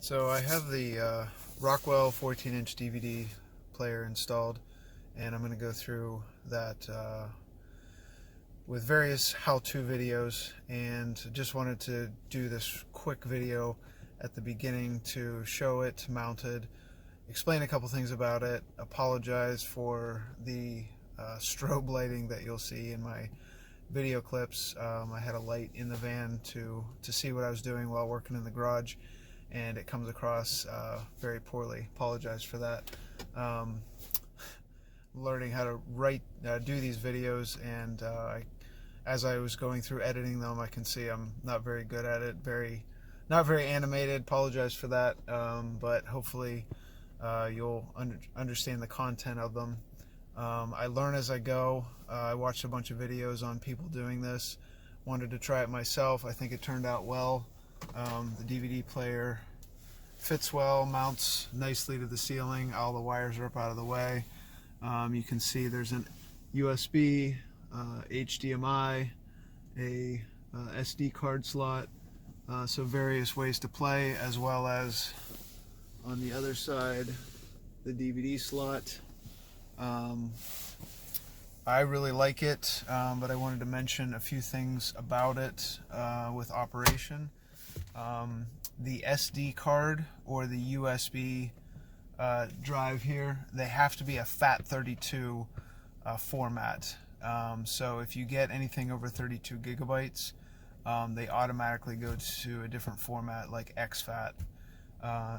So I have the Rockwell 14-inch DVD player installed, and I'm going to go through that with various how-to videos, and just wanted to do this quick video at the beginning to show it mounted, explain a couple things about it, apologize for the strobe lighting that you'll see in my video clips. I had a light in the van to see what I was doing while working in the garage, and it comes across very poorly. Apologize for that. Learning how to do these videos, and as I was going through editing them, I can see I'm not very good at it. Not very animated. Apologize for that, but hopefully you'll understand the content of them. I learn as I go. I watched a bunch of videos on people doing this. Wanted to try it myself. I think it turned out well. The DVD player fits well, mounts nicely to the ceiling. All the wires are up out of the way. You can see there's an USB, HDMI, a SD card slot, so various ways to play, as well as on the other side the DVD slot. I really like it, but I wanted to mention a few things about it with operation. The SD card or the USB drive here, they have to be a FAT32 format. So if you get anything over 32 gigabytes, they automatically go to a different format like exFAT.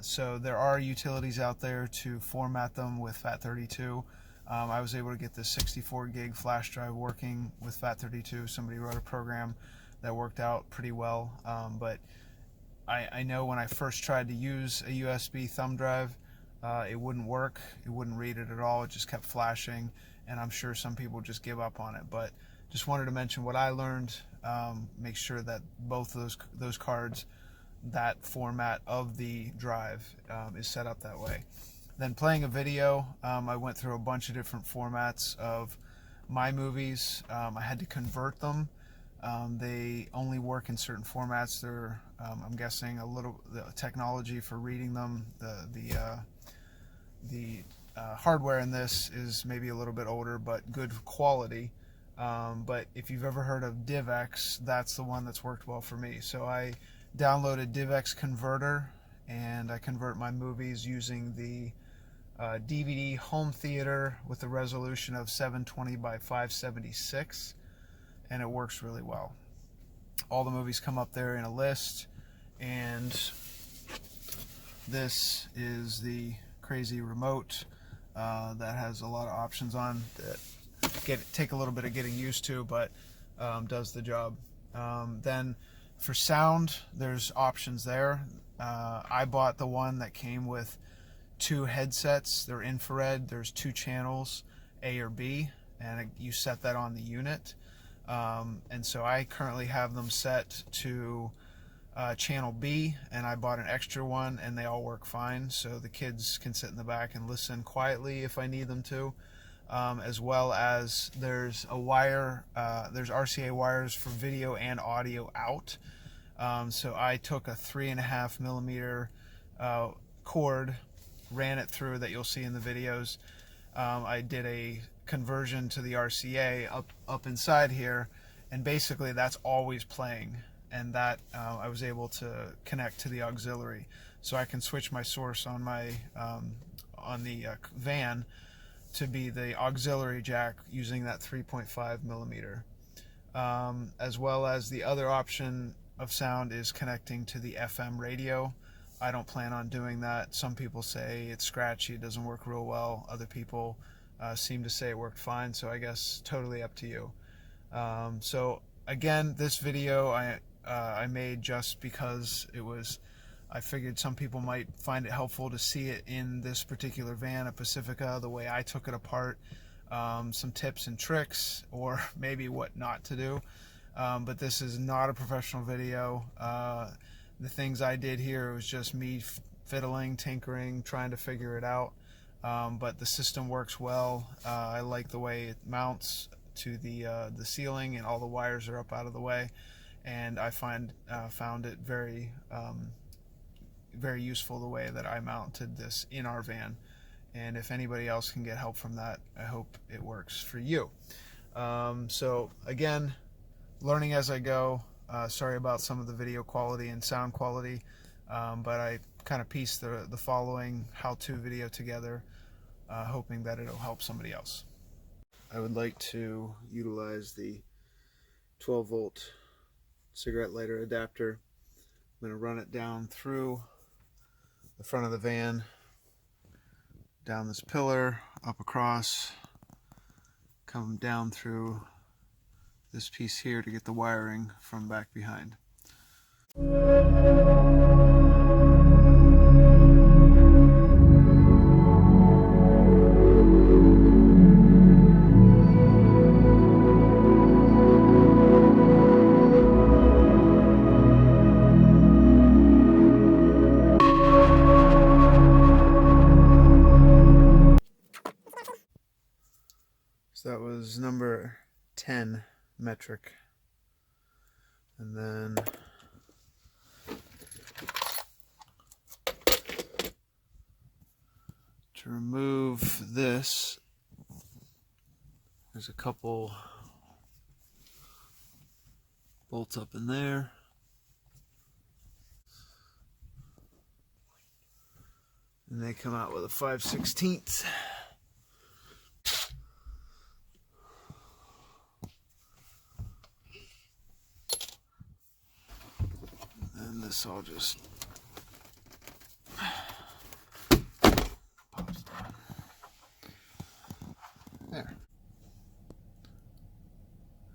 So there are utilities out there to format them with FAT32. I was able to get this 64 gig flash drive working with FAT32. Somebody wrote a program that worked out pretty well, but I know when I first tried to use a USB thumb drive, it wouldn't work. It wouldn't read it at all. It just kept flashing, and I'm sure some people just give up on it. But just wanted to mention what I learned. Make sure that both of those cards, that format of the drive is set up that way. Then playing a video, I went through a bunch of different formats of my movies. I had to convert them. They only work in certain formats. They're, I'm guessing, the technology for reading them, the hardware in this is maybe a little bit older, but good quality. But if you've ever heard of Divx, that's the one that's worked well for me. So I downloaded Divx Converter, and I convert my movies using the DVD home theater with a resolution of 720 by 576, and it works really well. All the movies come up there in a list, and this is the crazy remote that has a lot of options on that take a little bit of getting used to, but does the job. Then for sound, there's options there. I bought the one that came with 2 headsets. They're infrared. There's 2 channels, A or B, and you set that on the unit. And so I currently have them set to channel B, and I bought an extra one, and they all work fine. So the kids can sit in the back and listen quietly if I need them to. As well as there's a wire, there's RCA wires for video and audio out. So I took a 3.5 millimeter cord, ran it through, that you'll see in the videos. I did a conversion to the RCA up inside here, and basically that's always playing, and that I was able to connect to the auxiliary, so I can switch my source on my on the van to be the auxiliary jack using that 3.5 millimeter. As well as the other option of sound is connecting to the FM radio. I don't plan on doing that. Some people say it's scratchy, it doesn't work real well. Other people seem to say it worked fine, so I guess totally up to you. So again, this video I made just because I figured some people might find it helpful to see it in this particular van, a Pacifica, the way I took it apart, some tips and tricks, or maybe what not to do. But this is not a professional video. The things I did here was just me fiddling, tinkering, trying to figure it out. But the system works well. I like the way it mounts to the ceiling, and all the wires are up out of the way. And I found it very very useful the way that I mounted this in our van. And if anybody else can get help from that, I hope it works for you. So again, learning as I go. Sorry about some of the video quality and sound quality, but I kind of pieced the following how-to video together, hoping that it'll help somebody else. I would like to utilize the 12-volt cigarette lighter adapter. I'm going to run it down through the front of the van, down this pillar, up across, come down through this piece here to get the wiring from back behind. So that was number 10 metric. And then to remove this, there's a couple bolts up in there. And they come out with a 5/16. And this all just pops down. There.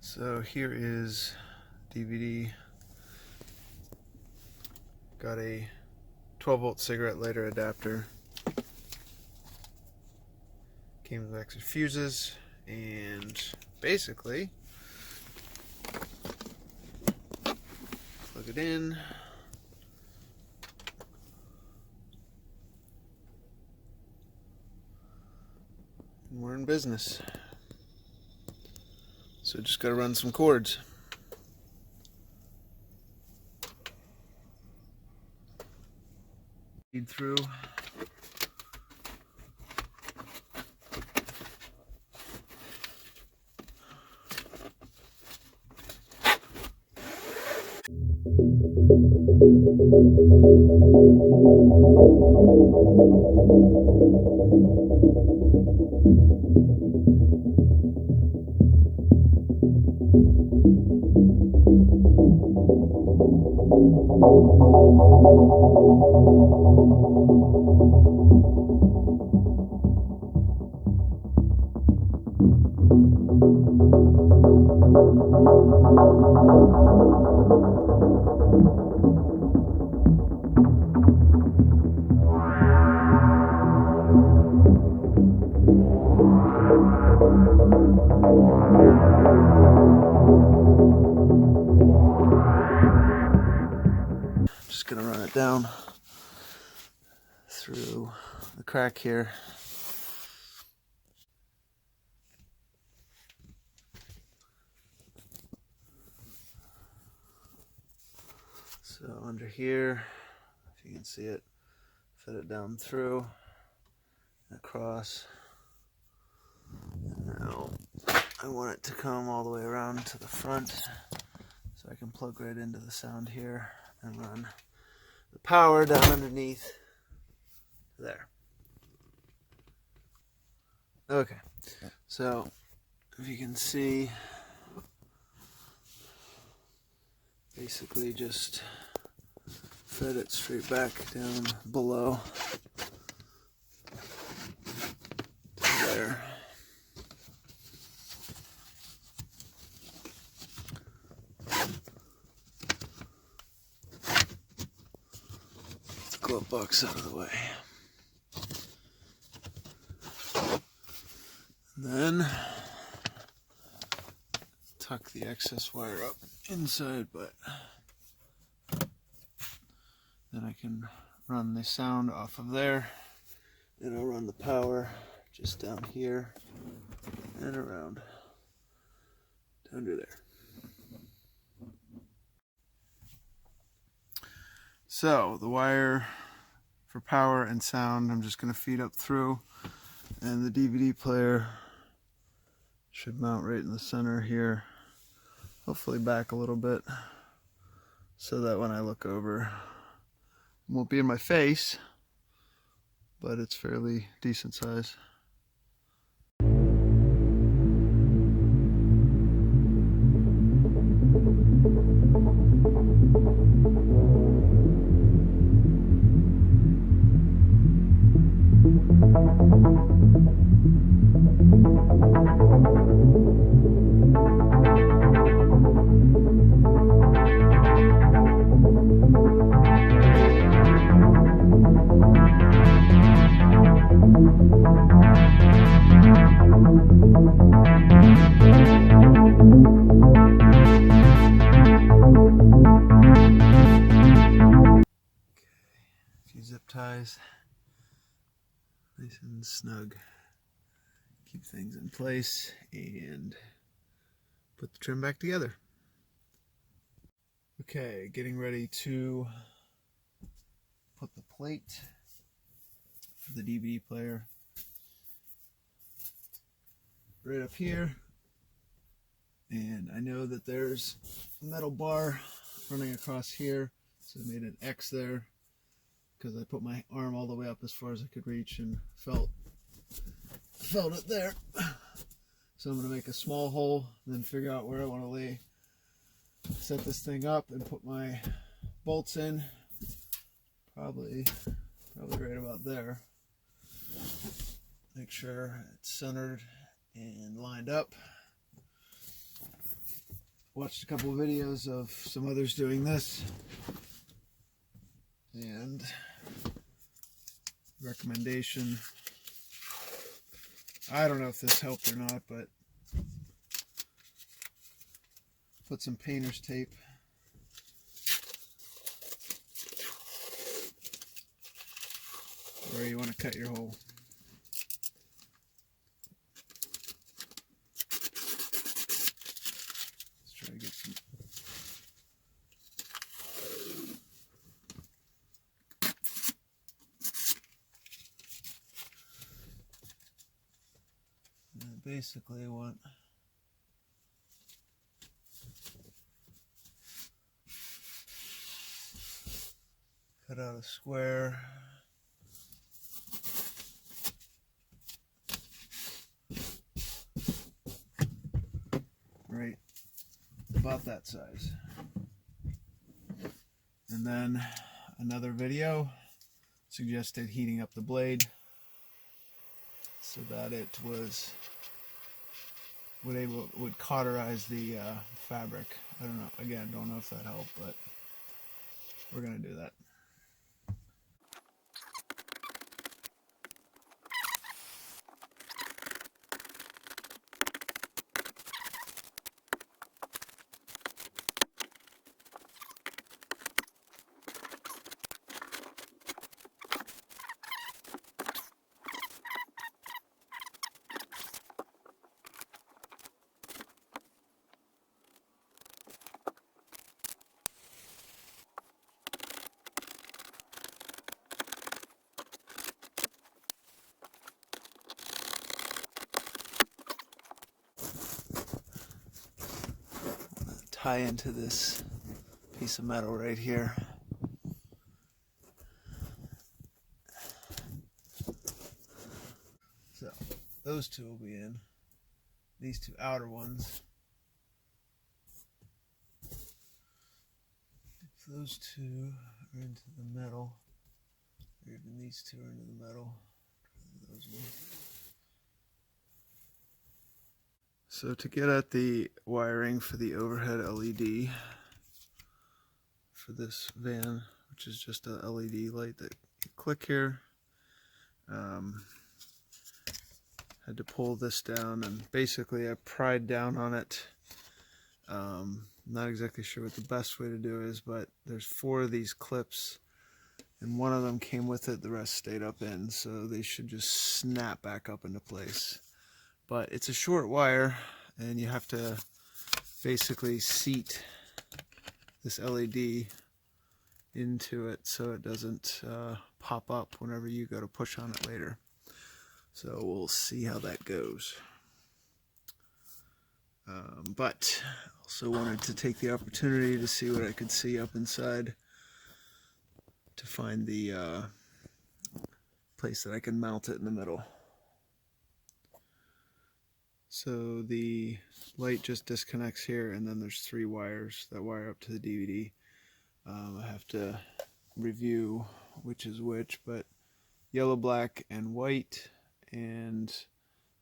So here is DVD. Got a 12-volt cigarette lighter adapter. Came with extra fuses, and basically plug it in. And we're in business. So just gotta run some cords. Feed through. Just gonna run it down through the crack here. So under here, if you can see it, fit it down through and across. And now I want it to come all the way around to the front so I can plug right into the sound here and run the power down underneath there. Okay, so if you can see, basically just fed it straight back down below to there. Get the glove box out of the way. And then tuck the excess wire up inside, but then I can run the sound off of there, and I'll run the power just down here and around to under there. So the wire for power and sound, I'm just going to feed up through, and the DVD player should mount right in the center here, hopefully back a little bit so that when I look over, it won't be in my face, but it's fairly decent size. Zip ties, nice and snug, keep things in place, and put the trim back together. Okay, getting ready to put the plate for the DVD player right up here, and I know that there's a metal bar running across here, so I made an X there because I put my arm all the way up as far as I could reach and felt it there. So I'm going to make a small hole, then figure out where I want to set this thing up and put my bolts in. Probably right about there. Make sure it's centered and lined up. Watched a couple of videos of some others doing this, and recommendation, I don't know if this helped or not, but put some painter's tape where you want to cut your hole. Let's try to get some. Basically want cut out a square right about that size, and then another video suggested heating up the blade so that it would cauterize the fabric. I don't know. Again, don't know if that helped, but we're gonna do that. Tie into this piece of metal right here. So those two will be in. These two outer ones. If those two are into the metal, or even these two are into the metal, those ones. So to get at the wiring for the overhead LED for this van, which is just a LED light that you click here, had to pull this down, and basically I pried down on it. Not exactly sure what the best way to do is, but there's 4 of these clips, and one of them came with it, the rest stayed up in, so they should just snap back up into place. But it's a short wire, and you have to basically seat this LED into it so it doesn't pop up whenever you go to push on it later. So we'll see how that goes. But also wanted to take the opportunity to see what I could see up inside to find the place that I can mount it in the middle. So the light just disconnects here, and then there's 3 wires that wire up to the DVD. I have to review which is which, but yellow, black, and white, and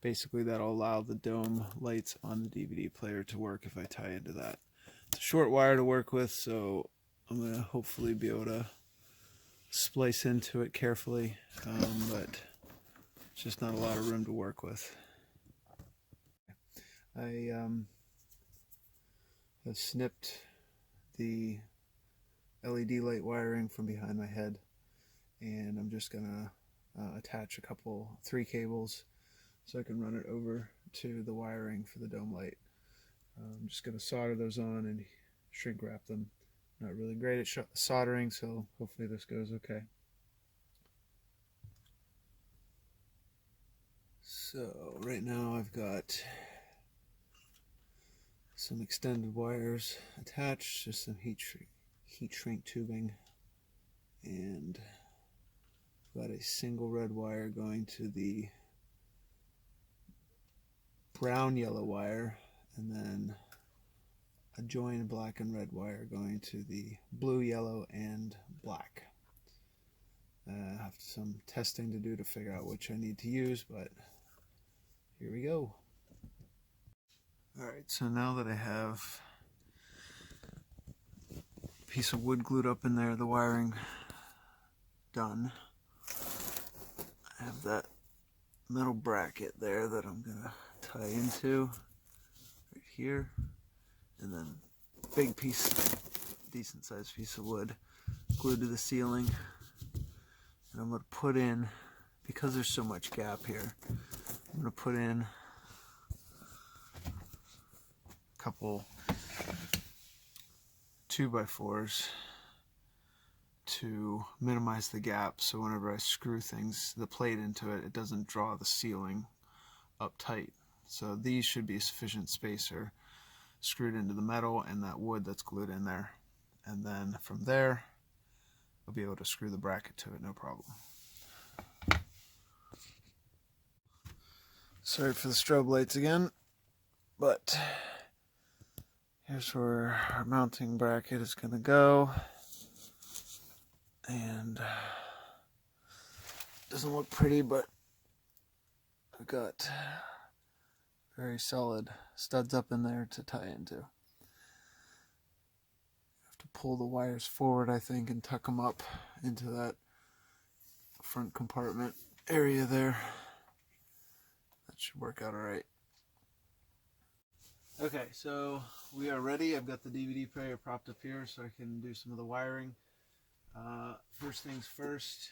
basically that'll allow the dome lights on the DVD player to work if I tie into that. It's a short wire to work with, so I'm going to hopefully be able to splice into it carefully, but it's just not a lot of room to work with. I have snipped the LED light wiring from behind my head, and I'm just gonna attach 3 cables so I can run it over to the wiring for the dome light. I'm just gonna solder those on and shrink wrap them. Not really great at soldering, so hopefully this goes okay. So right now I've got some extended wires attached, just some heat shrink tubing, and I've got a single red wire going to the brown yellow wire, and then a joined black and red wire going to the blue, yellow, and black. I have some testing to do to figure out which I need to use, but here we go. Alright, so now that I have a piece of wood glued up in there, the wiring done, I have that metal bracket there that I'm going to tie into right here, and then big piece, decent sized piece of wood glued to the ceiling. And I'm going to put in, because there's so much gap here, I'm going to put in couple 2x4s to minimize the gap, so whenever I screw the plate into it, it doesn't draw the ceiling up tight. So these should be a sufficient spacer screwed into the metal and that wood that's glued in there, and then from there I'll be able to screw the bracket to it, no problem. Sorry for the strobe lights again, but here's where our mounting bracket is going to go, and it doesn't look pretty, but I've got very solid studs up in there to tie into. I have to pull the wires forward, I think, and tuck them up into that front compartment area there. That should work out alright. Okay, so we are ready. I've got the DVD player propped up here so I can do some of the wiring. First things first,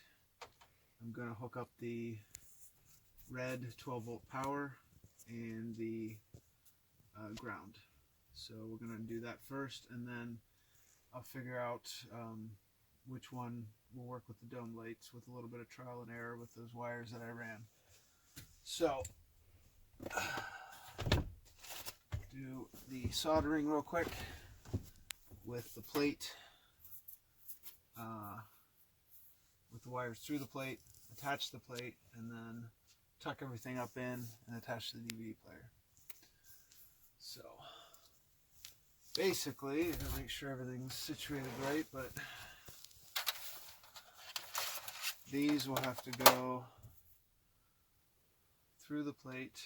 I'm going to hook up the red 12-volt power and the ground. So we're going to do that first, and then I'll figure out which one will work with the dome lights with a little bit of trial and error with those wires that I ran. So do the soldering real quick with the plate, with the wires through the plate, attach the plate, and then tuck everything up in and attach the DVD player. So basically, I gotta make sure everything's situated right, but these will have to go through the plate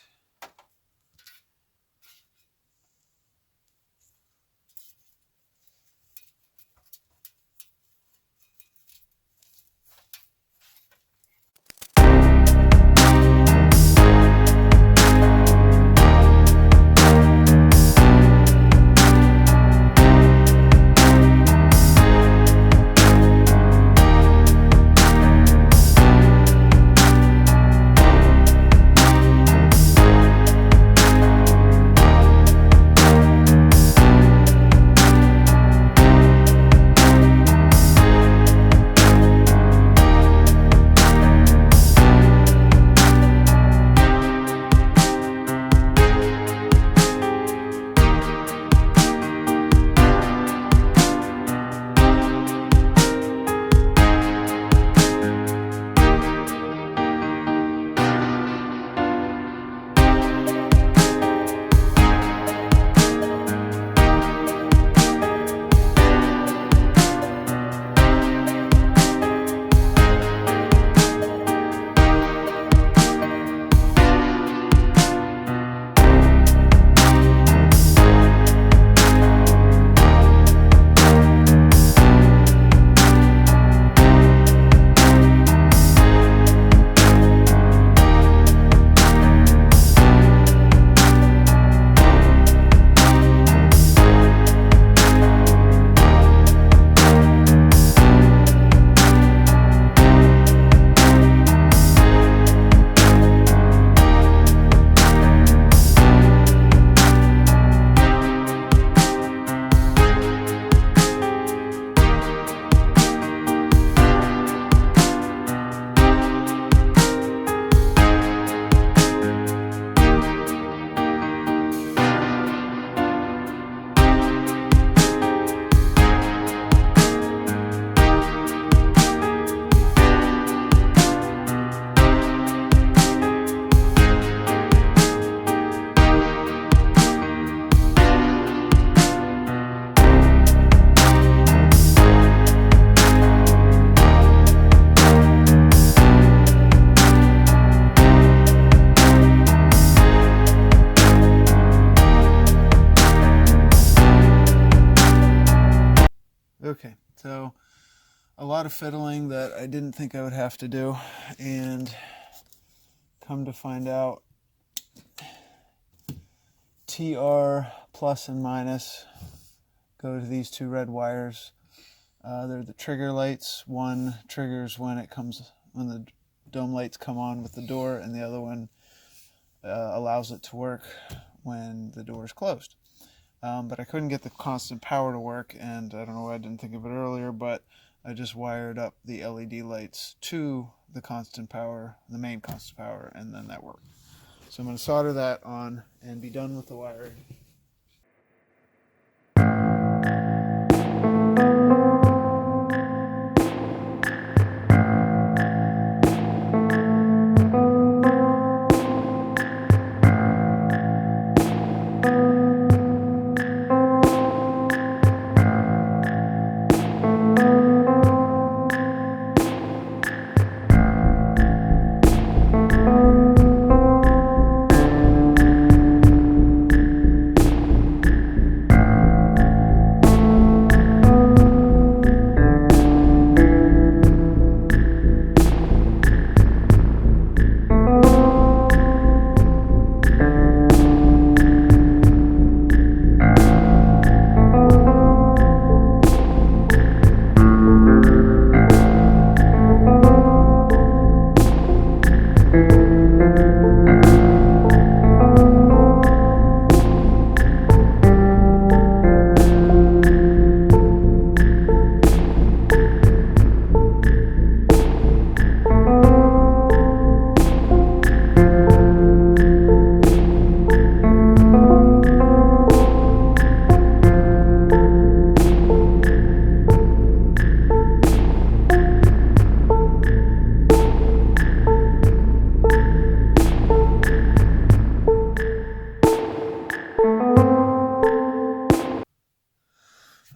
So a lot of fiddling that I didn't think I would have to do, and come to find out, TR plus and minus go to these two red wires. They're the trigger lights. One triggers when the dome lights come on with the door, and the other one allows it to work when the door is closed. But I couldn't get the constant power to work, and I don't know why I didn't think of it earlier, but I just wired up the LED lights to the constant power, the main constant power, and then that worked. So I'm going to solder that on and be done with the wiring.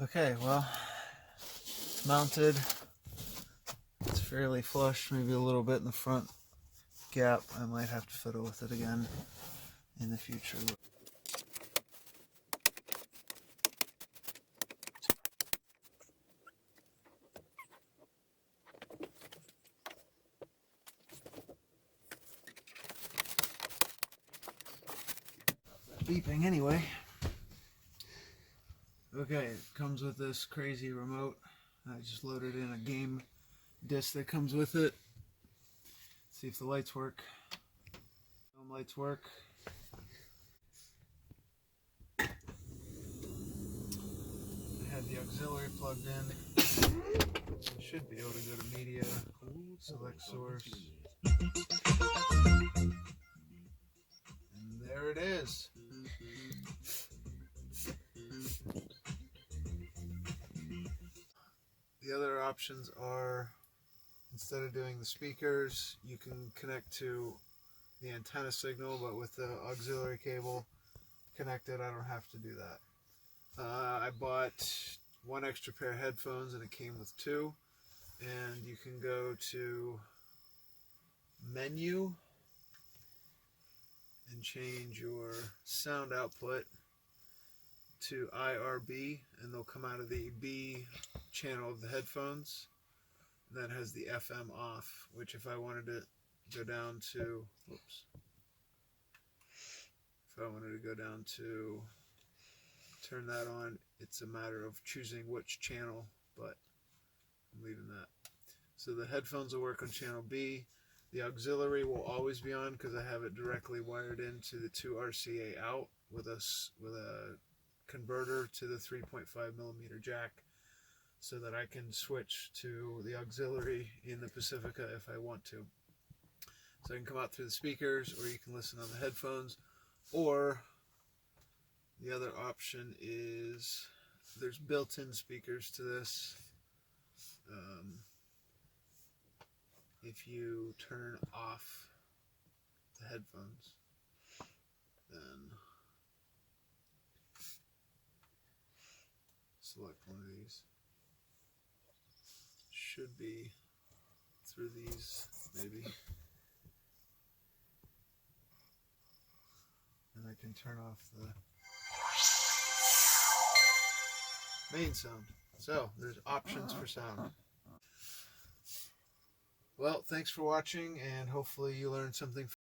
Okay, well, it's mounted. It's fairly flush, maybe a little bit in the front gap. I might have to fiddle with it again in the future. Beeping anyway. Okay, it comes with this crazy remote. I just loaded in a game disc that comes with it. See if the lights work. Dome lights work. I have the auxiliary plugged in. I should be able to go to media, select source. And there it is. The other options are, instead of doing the speakers, you can connect to the antenna signal, but with the auxiliary cable connected, I don't have to do that. I bought one extra pair of headphones and it came with two, and you can go to menu and change your sound output to IRB, and they'll come out of the B channel of the headphones. That has the FM off, which if I wanted to go down to, if I wanted to go down to turn that on, it's a matter of choosing which channel, but I'm leaving that. So the headphones will work on channel B. The auxiliary will always be on because I have it directly wired into the 2 RCA out with a converter to the 3.5mm jack, so that I can switch to the auxiliary in the Pacifica if I want to. So I can come out through the speakers, or you can listen on the headphones, or the other option is there's built-in speakers to this. If you turn off the headphones, then select one of these. Should be through these, maybe. And I can turn off the main sound. So there's options for sound. Well, thanks for watching, and hopefully you learned something